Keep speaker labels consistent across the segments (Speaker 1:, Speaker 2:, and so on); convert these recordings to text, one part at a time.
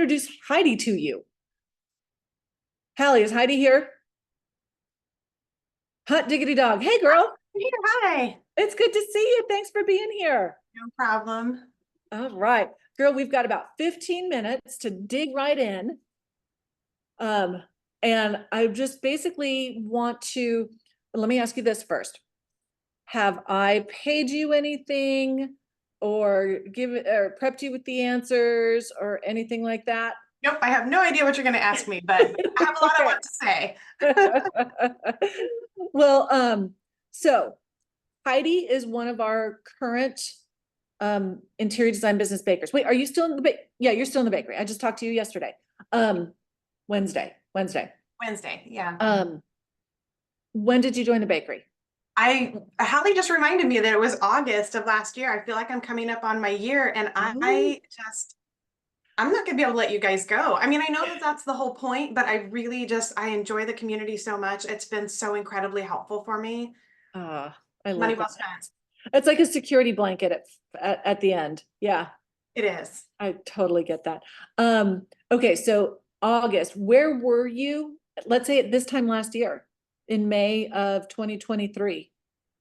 Speaker 1: introduce Heidi to you. Hallie, is Heidi here? Hot diggity dog. Hey, girl.
Speaker 2: Here, hi.
Speaker 1: It's good to see you. Thanks for being here.
Speaker 2: No problem.
Speaker 1: All right. Girl, we've got about 15 minutes to dig right in. And I just basically want to, let me ask you this first. Have I paid you anything or prepped you with the answers or anything like that?
Speaker 2: Nope, I have no idea what you're going to ask me, but I have a lot of what to say.
Speaker 1: Well, so Heidi is one of our current interior design business bakers. Wait, are you still in the yeah, you're still in the bakery. I just talked to you yesterday. Wednesday,
Speaker 2: yeah.
Speaker 1: When did you join the bakery?
Speaker 2: Hallie just reminded me that it was August of last year. I feel like I'm coming up on my year, and I'm not gonna be able to let you guys go. I mean, I know that that's the whole point, but I really I enjoy the community so much. It's been so incredibly helpful for me.
Speaker 1: I love
Speaker 2: Money
Speaker 1: that.
Speaker 2: well spent.
Speaker 1: It's like a security blanket at the end. Yeah.
Speaker 2: It is.
Speaker 1: I totally get that. Okay, so August, where were you? Let's say at this time last year, in May of 2023.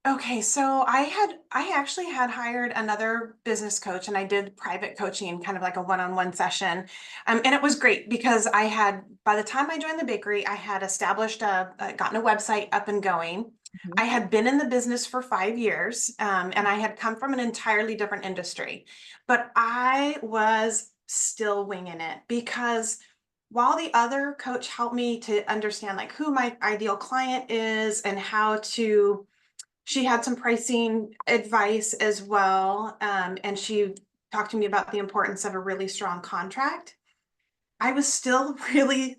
Speaker 2: Okay, so I actually had hired another business coach, and I did private coaching, kind of like a one-on-one session. And it was great because by the time I joined the bakery, I had established gotten a website up and going. I had been in the business for 5 years, and I had come from an entirely different industry, but I was still winging it because while the other coach helped me to understand like who my ideal client is and she had some pricing advice as well. And she talked to me about the importance of a really strong contract. I was still really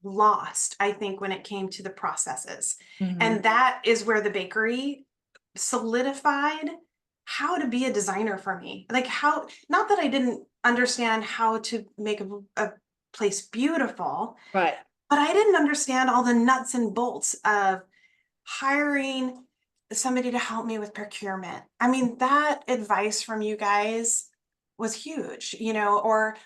Speaker 2: lost, I think, when it came to the processes. And that is where the bakery solidified how to be a designer for me. Like not that I didn't understand how to make a place beautiful,
Speaker 1: right?
Speaker 2: But I didn't understand all the nuts and bolts of hiring somebody to help me with procurement. I mean, that advice from you guys was huge, or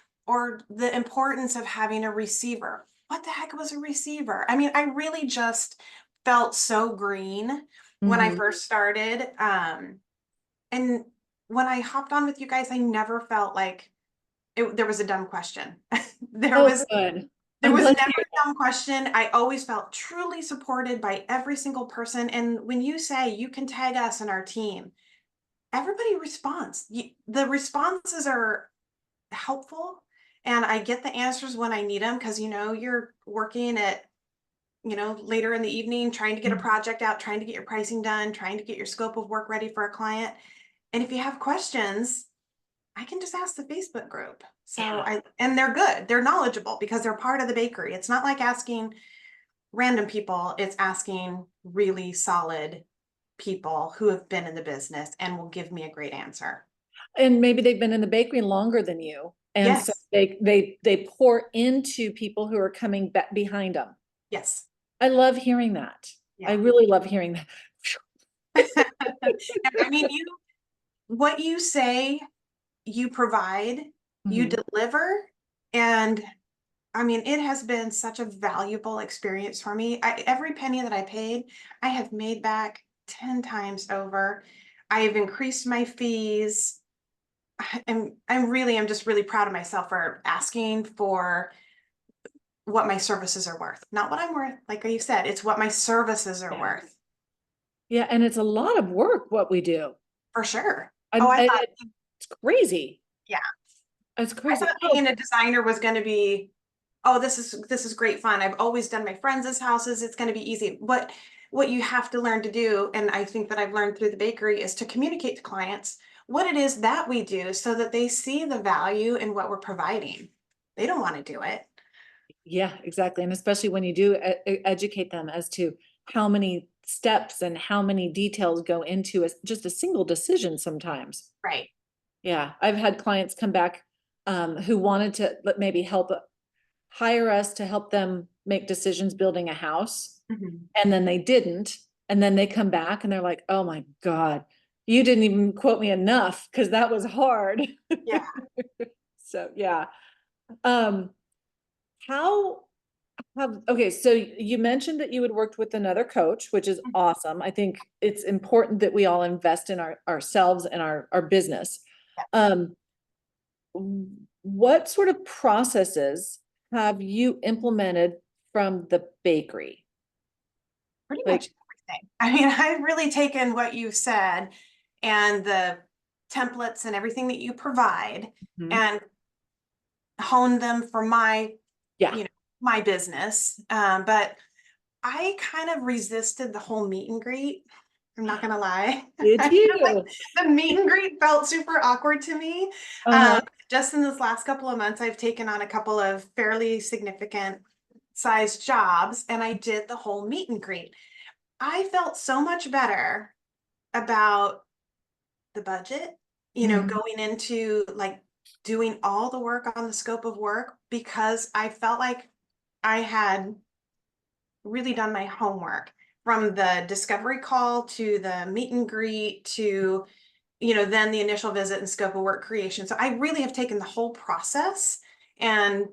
Speaker 2: the importance of having a receiver. What the heck was a receiver? I mean, I really just felt so green when I first started. And when I hopped on with you guys, I never felt like there was a dumb question. There was
Speaker 1: good.
Speaker 2: There was never a dumb question. I always felt truly supported by every single person. And when you say you can tag us in our team, everybody responds. The responses are helpful. And I get the answers when I need them because, you're working at, later in the evening, trying to get a project out, trying to get your pricing done, trying to get your scope of work ready for a client. And if you have questions, I can just ask the Facebook group. And they're good. They're knowledgeable because they're part of the bakery. It's not like asking random people. It's asking really solid people who have been in the business and will give me a great answer.
Speaker 1: And maybe they've been in the bakery longer than you. And
Speaker 2: yes.
Speaker 1: So they pour into people who are coming back behind them.
Speaker 2: Yes.
Speaker 1: I love hearing that.
Speaker 2: Yeah.
Speaker 1: I really love hearing that.
Speaker 2: I mean, what you say, you provide, you deliver. And I mean, it has been such a valuable experience for me. Every penny that I paid, I have made back 10 times over. I have increased my fees. I'm just really proud of myself for asking for what my services are worth. Not what I'm worth, like you said, it's what my services are worth.
Speaker 1: Yeah, and it's a lot of work what we do.
Speaker 2: For sure.
Speaker 1: I thought it's crazy.
Speaker 2: Yeah.
Speaker 1: It's crazy.
Speaker 2: I thought being a designer was going to be, oh, this is great fun. I've always done my friends' houses. It's going to be easy. What you have to learn to do, and I think that I've learned through the bakery, is to communicate to clients what it is that we do so that they see the value in what we're providing. They don't want to do it.
Speaker 1: Yeah, exactly. And especially when you do educate them as to how many steps and how many details go into just a single decision sometimes.
Speaker 2: Right.
Speaker 1: Yeah, I've had clients come back who wanted to maybe hire us to help them make decisions building a house. And then they didn't. And then they come back and they're like, oh my God, you didn't even quote me enough because that was hard.
Speaker 2: Yeah.
Speaker 1: So yeah. Um, how okay, so you mentioned that you had worked with another coach, which is awesome. I think it's important that we all invest in ourselves and our business. Um, what sort of processes have you implemented from the bakery?
Speaker 2: Pretty
Speaker 1: Like,
Speaker 2: much everything. I mean, I've really taken what you said and the templates and everything that you provide
Speaker 1: mhm.
Speaker 2: and honed them for my,
Speaker 1: Yeah,
Speaker 2: you know, my business. But I kind of resisted the whole meet and greet. I'm not gonna lie.
Speaker 1: did
Speaker 2: I feel like
Speaker 1: you?
Speaker 2: the meet and greet felt super awkward to me.
Speaker 1: Uh-huh.
Speaker 2: Just in this last couple of months, I've taken on a couple of fairly significant sized jobs and I did the whole meet and greet. I felt so much better about the budget,
Speaker 1: Mhm.
Speaker 2: going into like doing all the work on the scope of work because I felt like I had really done my homework from the discovery call to the meet and greet to, then the initial visit and scope of work creation. So I really have taken the whole process and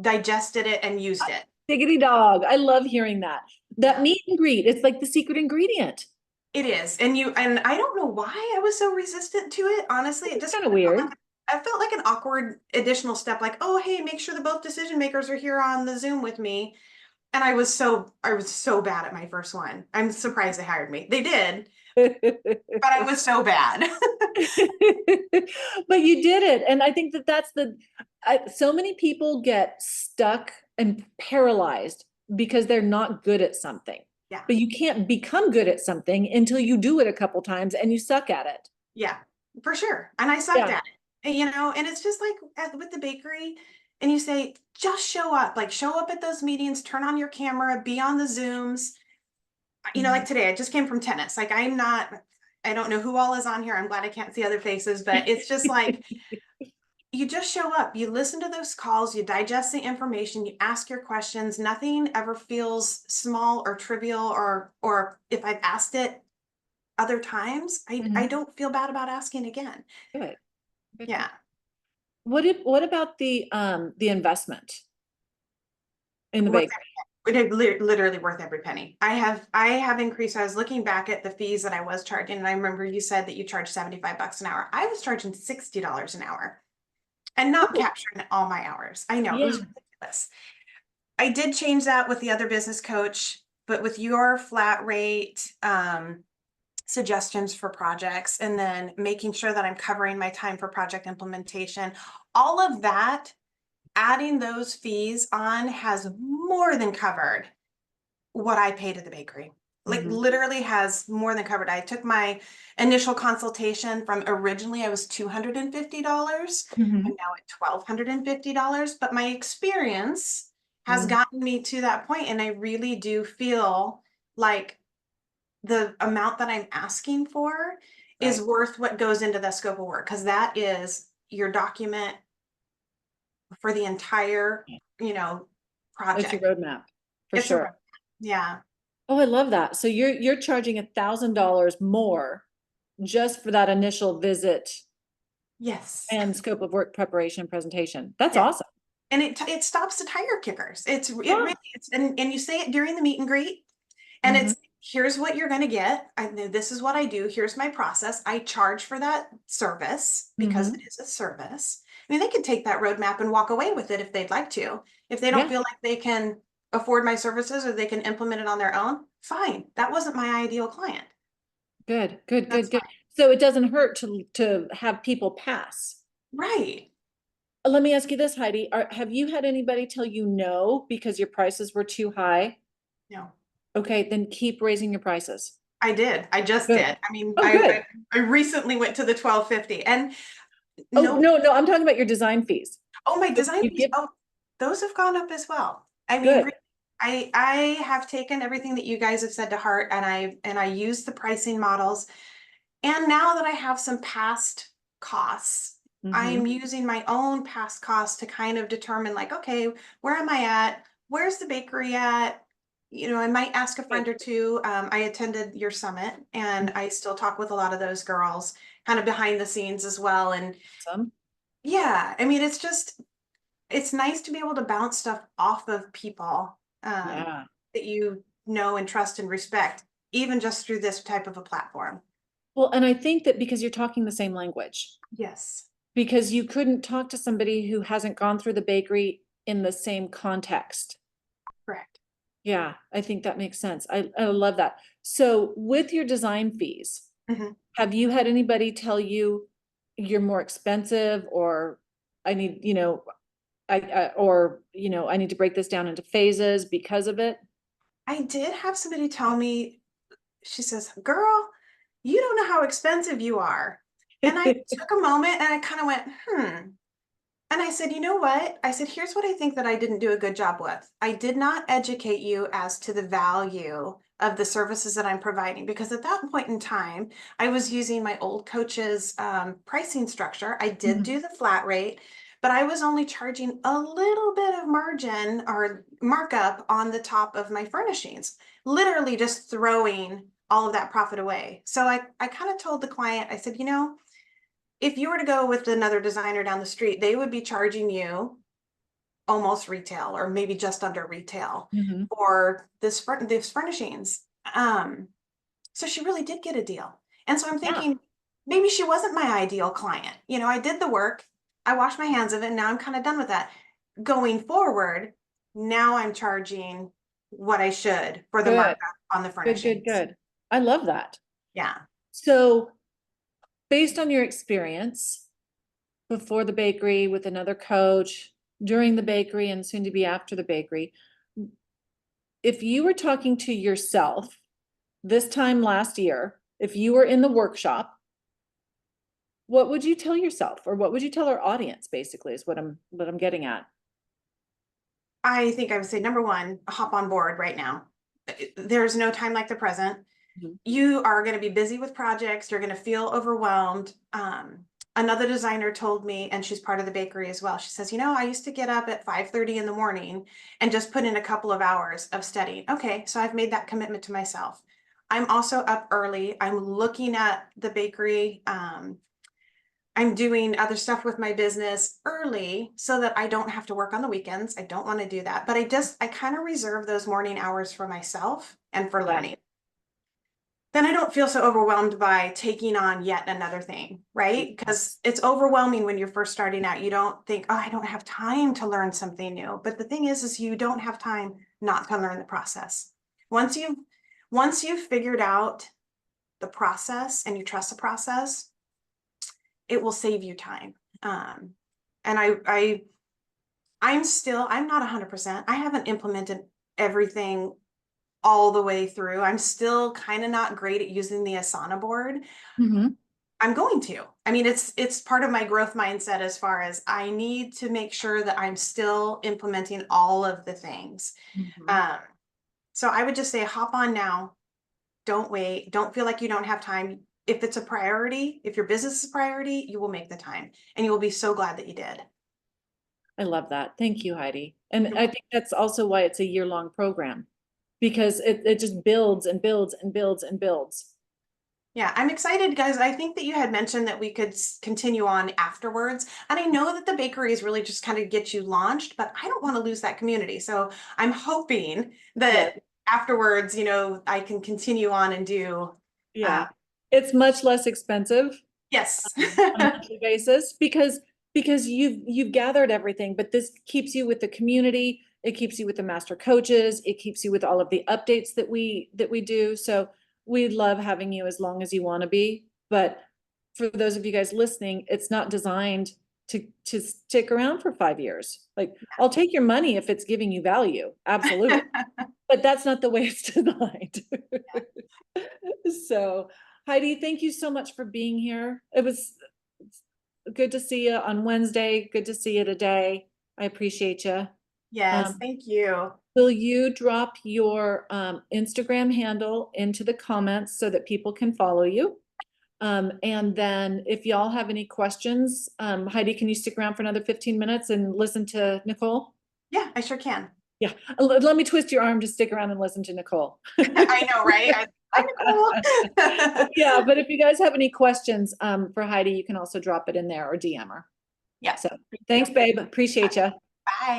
Speaker 2: digested it and used it.
Speaker 1: Diggity dog. I love hearing that. That
Speaker 2: Yeah.
Speaker 1: meet and greet, it's like the secret ingredient.
Speaker 2: It is. And I don't know why I was so resistant to it. Honestly, it
Speaker 1: It's
Speaker 2: just
Speaker 1: kind of weird.
Speaker 2: I felt like an awkward additional step, like, oh, hey, make sure that both decision makers are here on the Zoom with me. And I was so bad at my first one. I'm surprised they hired me. They did, but I was so bad.
Speaker 1: But you did it. And I think that so many people get stuck and paralyzed because they're not good at something.
Speaker 2: Yeah.
Speaker 1: But you can't become good at something until you do it a couple times and you suck at it.
Speaker 2: Yeah, for sure. And I sucked
Speaker 1: Yeah.
Speaker 2: at it. And it's just like with the bakery, and you say, just show up, like show up at those meetings, turn on your camera, be on the Zooms. Like
Speaker 1: Mhm.
Speaker 2: today, I just came from tennis. Like I don't know who all is on here. I'm glad I can't see other faces, but it's just like you just show up, you listen to those calls, you digest the information, you ask your questions. Nothing ever feels small or trivial, or if I've asked it other times, I
Speaker 1: Mhm.
Speaker 2: don't feel bad about asking again.
Speaker 1: Good. Good, good.
Speaker 2: Yeah.
Speaker 1: What about the investment in the
Speaker 2: Worth
Speaker 1: bake?
Speaker 2: literally worth every penny. I have increased. I was looking back at the fees that I was charging, and I remember you said that you charge $75 an hour. I was charging $60 an hour and not
Speaker 1: Oh,
Speaker 2: capturing all my hours. I know it
Speaker 1: yeah.
Speaker 2: was ridiculous. I did change that with the other business coach, but with your flat rate suggestions for projects and then making sure that I'm covering my time for project implementation, all of that, adding those fees on has more than covered what I paid at the bakery. Like
Speaker 1: Mhm.
Speaker 2: literally has more than covered. I took my initial consultation from originally I was $250 and
Speaker 1: Mhm.
Speaker 2: now at $1,250. But my experience has
Speaker 1: Mhm.
Speaker 2: gotten me to that point, and I really do feel like the amount that I'm asking for is
Speaker 1: Right.
Speaker 2: worth what goes into the scope of work because that is your document for the entire, you know,
Speaker 1: It's your
Speaker 2: project.
Speaker 1: roadmap for
Speaker 2: It's a
Speaker 1: sure.
Speaker 2: roadmap. Yeah.
Speaker 1: Oh, I love that. So you're charging $1,000 more just for that initial visit
Speaker 2: Yes.
Speaker 1: and scope of work preparation and presentation. That's
Speaker 2: Yeah.
Speaker 1: awesome.
Speaker 2: And it stops the tire kickers. It
Speaker 1: Yeah.
Speaker 2: really it's and you say it during the meet and greet, and
Speaker 1: Mhm.
Speaker 2: it's here's what you're gonna get. I know this is what I do. Here's my process. I charge for that service because it
Speaker 1: Mhm.
Speaker 2: is a service. I mean, they can take that roadmap and walk away with it if they'd like to. If they don't
Speaker 1: Yeah.
Speaker 2: feel like they can afford my services or they can implement it on their own, fine. That wasn't my ideal client.
Speaker 1: Good, good,
Speaker 2: That's
Speaker 1: good, good.
Speaker 2: fine.
Speaker 1: So it doesn't hurt to have people pass.
Speaker 2: Right.
Speaker 1: Let me ask you this, Heidi. Have you had anybody tell you no because your prices were too high?
Speaker 2: No.
Speaker 1: Okay, then keep raising your prices.
Speaker 2: I did. I just
Speaker 1: Good.
Speaker 2: did. I mean,
Speaker 1: Oh, good.
Speaker 2: I recently went to the 1250 and
Speaker 1: Oh,
Speaker 2: no.
Speaker 1: no, no, I'm talking about your design fees.
Speaker 2: Oh, my
Speaker 1: So
Speaker 2: design
Speaker 1: you
Speaker 2: fees.
Speaker 1: give,
Speaker 2: Oh, those have gone up as well. I mean,
Speaker 1: good.
Speaker 2: I have taken everything that you guys have said to heart, and I use the pricing models. And now that I have some past costs,
Speaker 1: Hmm.
Speaker 2: I'm using my own past costs to kind of determine like, okay, where am I at? Where's the bakery at? I might ask a
Speaker 1: Good.
Speaker 2: friend or two. I attended your summit and I still talk with a lot of those girls kind of behind the scenes as well. And
Speaker 1: Awesome.
Speaker 2: yeah, I mean, it's just it's nice to be able to bounce stuff off of people
Speaker 1: Yeah.
Speaker 2: that you know and trust and respect, even just through this type of a platform.
Speaker 1: Well, and I think that because you're talking the same language,
Speaker 2: Yes.
Speaker 1: because you couldn't talk to somebody who hasn't gone through the bakery in the same context.
Speaker 2: Correct.
Speaker 1: Yeah, I think that makes sense. I love that. So with your design fees,
Speaker 2: Mhm.
Speaker 1: have you had anybody tell you you're more expensive, or I need, or, I need to break this down into phases because of it?
Speaker 2: I did have somebody tell me, she says, "Girl, you don't know how expensive you are." And I took a moment and I kind of went, hmm. And I said, "You know what?" I said, "Here's what I think that I didn't do a good job with. I did not educate you as to the value of the services that I'm providing, because at that point in time, I was using my old coach's pricing structure. I did
Speaker 1: Mhm.
Speaker 2: do the flat rate, but I was only charging a little bit of margin or markup on the top of my furnishings, literally just throwing all of that profit away." So I kind of told the client, I said, if you were to go with another designer down the street, they would be charging you almost retail or maybe just under retail
Speaker 1: Mhm.
Speaker 2: for this furnishings. Um, so she really did get a deal. And so I'm
Speaker 1: Yeah,
Speaker 2: thinking maybe she wasn't my ideal client. I did the work, I washed my hands of it, and now I'm kind of done with that. Going forward, now I'm charging what I should for the
Speaker 1: good,
Speaker 2: markup on the
Speaker 1: good, good,
Speaker 2: furnishings.
Speaker 1: good. I love that.
Speaker 2: Yeah.
Speaker 1: So based on your experience before the bakery with another coach, during the bakery, and soon to be after the bakery, if you were talking to yourself this time last year, if you were in the workshop, what would you tell yourself, or what would you tell our audience, basically, is what I'm getting at?
Speaker 2: I think I would say number one, hop on board right now. There's no time like the present.
Speaker 1: Mhm.
Speaker 2: You are going to be busy with projects. You're going to feel overwhelmed. Another designer told me, and she's part of the bakery as well. She says, I used to get up at 5:30 in the morning and just put in a couple of hours of studying. Okay, so I've made that commitment to myself. I'm also up early. I'm looking at the bakery. I'm doing other stuff with my business early so that I don't have to work on the weekends. I don't want to do that. But I kind of reserve those morning hours for myself and for
Speaker 1: Yeah,
Speaker 2: learning. Then I don't feel so overwhelmed by taking on yet another thing, right?
Speaker 1: yeah,
Speaker 2: Because it's overwhelming when you're first starting out. You don't think, oh, I don't have time to learn something new. But the thing is you don't have time not to learn the process. Once you've once you've figured out the process and you trust the process, it will save you time. And I'm not 100%. I haven't implemented everything all the way through. I'm still kind of not great at using the Asana board.
Speaker 1: Mhm.
Speaker 2: I'm going to. I mean, it's part of my growth mindset as far as I need to make sure that I'm still implementing all of the things.
Speaker 1: Mhm.
Speaker 2: Um, so I would just say hop on now. Don't wait. Don't feel like you don't have time. If it's a priority, if your business is a priority, you will make the time and you will be so glad that you did.
Speaker 1: I love that. Thank you, Heidi. And I think that's also why it's a year-long program, because it just builds and builds and builds and builds.
Speaker 2: Yeah, I'm excited, guys. I think that you had mentioned that we could continue on afterwards. And I know that the bakery is really just kind of get you launched, but I don't want to lose that community. So I'm hoping
Speaker 1: Yes.
Speaker 2: that afterwards, I can continue on and do,
Speaker 1: Yeah.
Speaker 2: uh,
Speaker 1: It's much less expensive
Speaker 2: yes.
Speaker 1: on a monthly basis, because you've gathered everything, but this keeps you with the community. It keeps you with the master coaches. It keeps you with all of the updates that we do. So we love having you as long as you want to be. But for those of you guys listening, it's not designed to stick around for 5 years. Like, I'll take your money if it's giving you value. Absolutely. But that's not the way it's designed. So, Heidi, thank you so much for being here. It was good to see you on Wednesday. Good to see you today. I appreciate you.
Speaker 2: Yes,
Speaker 1: Um,
Speaker 2: thank you.
Speaker 1: will you drop your Instagram handle into the comments so that people can follow you? And then if y'all have any questions, Heidi, can you stick around for another 15 minutes and listen to Nicole?
Speaker 2: Yeah, I sure can.
Speaker 1: Yeah, let me twist your arm to stick around and listen to Nicole.
Speaker 2: I know, right? Hi, Nicole.
Speaker 1: Yeah, but if you guys have any questions for Heidi, you can also drop it in there or DM her.
Speaker 2: Yeah,
Speaker 1: So
Speaker 2: thank
Speaker 1: thanks,
Speaker 2: you.
Speaker 1: babe. Appreciate you.
Speaker 2: Bye.